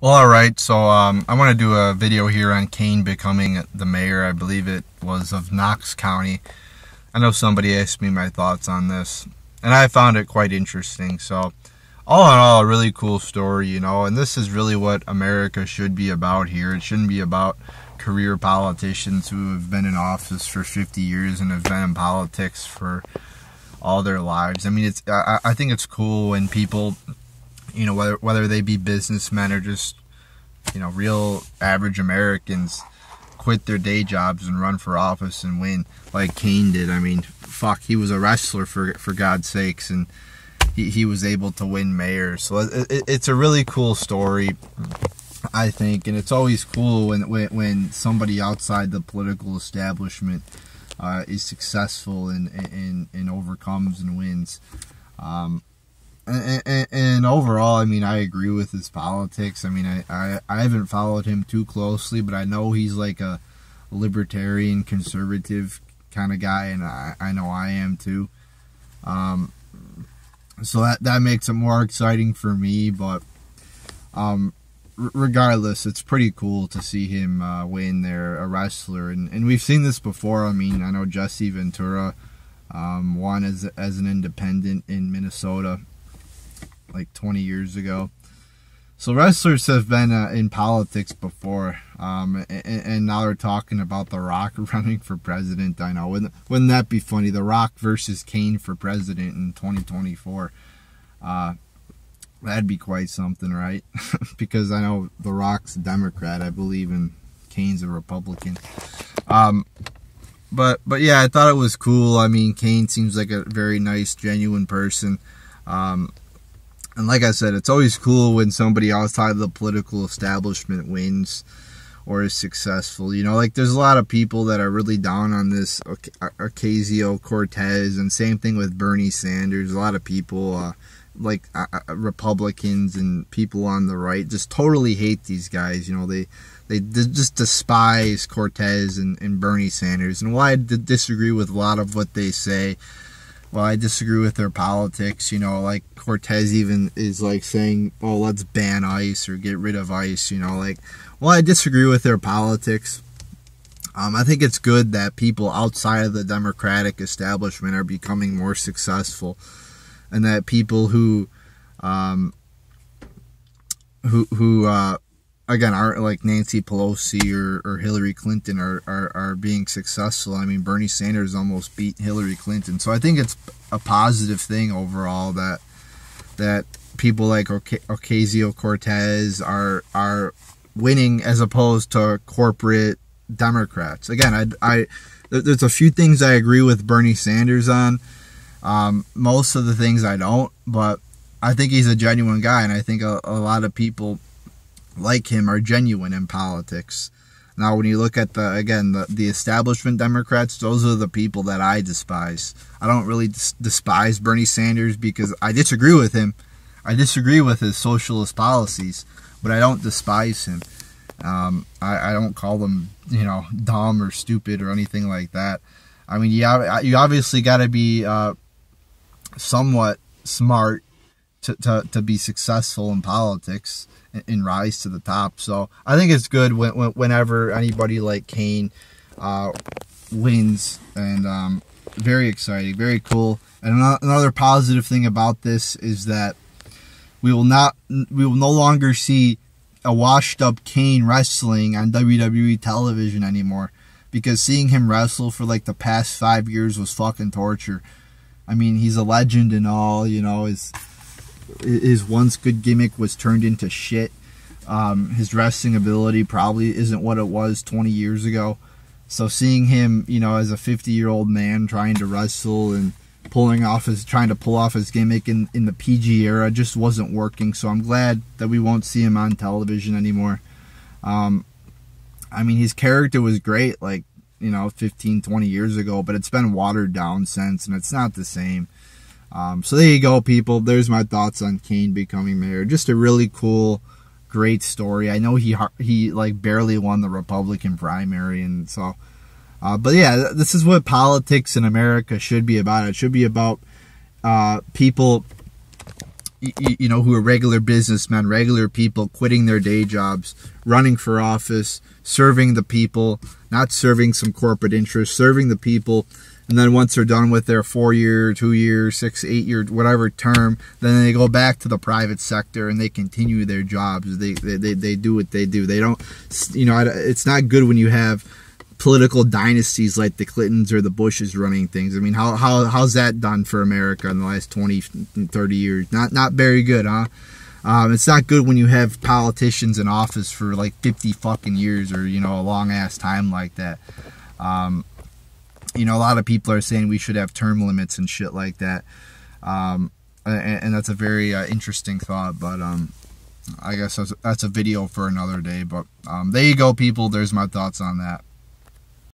Well, alright, so I want to do a video here on Kane becoming the mayor, I believe it was, of Knox County. I know somebody asked me my thoughts on this, and I found it quite interesting. So, all in all, a really cool story, you know, and this is really what America should be about here. It shouldn't be about career politicians who have been in office for 50 years and have been in politics for all their lives. I mean, I think it's cool when people, you know, whether they be businessmen or just, you know, real average Americans, quit their day jobs and run for office and win like Kane did. I mean, fuck, he was a wrestler for God's sakes, and he was able to win mayor. So it's a really cool story, I think, and it's always cool when somebody outside the political establishment is successful and overcomes and wins. And overall, I mean, I agree with his politics. I mean, I haven't followed him too closely, but I know he's like a libertarian, conservative kind of guy, and I know I am too. So that makes it more exciting for me, but regardless, it's pretty cool to see him win there, a wrestler. And we've seen this before. I mean, I know Jesse Ventura won as an independent in Minnesota like 20 years ago. So wrestlers have been in politics before, and now they're talking about The Rock running for president. I know, wouldn't that be funny? The Rock versus Kane for president in 2024. That'd be quite something, right? Because I know The Rock's a Democrat, I believe, and Kane's a Republican. But yeah, I thought it was cool. I mean, Kane seems like a very nice, genuine person. And like I said, it's always cool when somebody outside of the political establishment wins or is successful. You know, like there's a lot of people that are really down on this Ocasio-Cortez, and same thing with Bernie Sanders. A lot of people, like Republicans and people on the right, just totally hate these guys. You know, they just despise Cortez and Bernie Sanders. And while I disagree with a lot of what they say, well, I disagree with their politics. You know, like Cortez even is like saying, oh, let's ban ICE or get rid of ICE, you know, like, well, I disagree with their politics. I think it's good that people outside of the Democratic establishment are becoming more successful, and that people who again, aren't like Nancy Pelosi or Hillary Clinton are being successful. I mean, Bernie Sanders almost beat Hillary Clinton. So I think it's a positive thing overall that people like Ocasio-Cortez are winning as opposed to corporate Democrats. Again, there's a few things I agree with Bernie Sanders on. Most of the things I don't, but I think he's a genuine guy, and I think a lot of people like him are genuine in politics. Now, when you look at the establishment Democrats, those are the people that I despise. I don't really despise Bernie Sanders because I disagree with him. I disagree with his socialist policies, but I don't despise him. I don't call them, you know, dumb or stupid or anything like that. I mean, you obviously got to be somewhat smart to be successful in politics and rise to the top. So I think it's good whenever anybody like Kane wins, and very exciting, very cool. And another positive thing about this is that we will no longer see a washed up Kane wrestling on WWE television anymore, because seeing him wrestle for like the past 5 years was fucking torture. I mean, he's a legend and all, you know, his once good gimmick was turned into shit. His wrestling ability probably isn't what it was 20 years ago. So seeing him, you know, as a 50-year-old man trying to wrestle and trying to pull off his gimmick in the PG era just wasn't working. So I'm glad that we won't see him on television anymore. I mean, his character was great, like, you know, 15, 20 years ago, but it's been watered down since, and it's not the same. So there you go, people. There's my thoughts on Kane becoming mayor. Just a really cool, great story. I know he like barely won the Republican primary, and so, but yeah, this is what politics in America should be about. It should be about people, you know, who are regular businessmen, regular people, quitting their day jobs, running for office, serving the people, not serving some corporate interests, serving the people. And then once they're done with their 4-year, 2-year, 6, 8-year, whatever term, then they go back to the private sector and they continue their jobs. They do what they do. They don't, you know, it's not good when you have political dynasties like the Clintons or the Bushes running things. I mean, how's that done for America in the last 20, 30 years? Not very good, huh? It's not good when you have politicians in office for like 50 fucking years, or, you know, a long ass time like that. You know, a lot of people are saying we should have term limits and shit like that. And that's a very interesting thought, but I guess that's a video for another day. But there you go, people. There's my thoughts on that.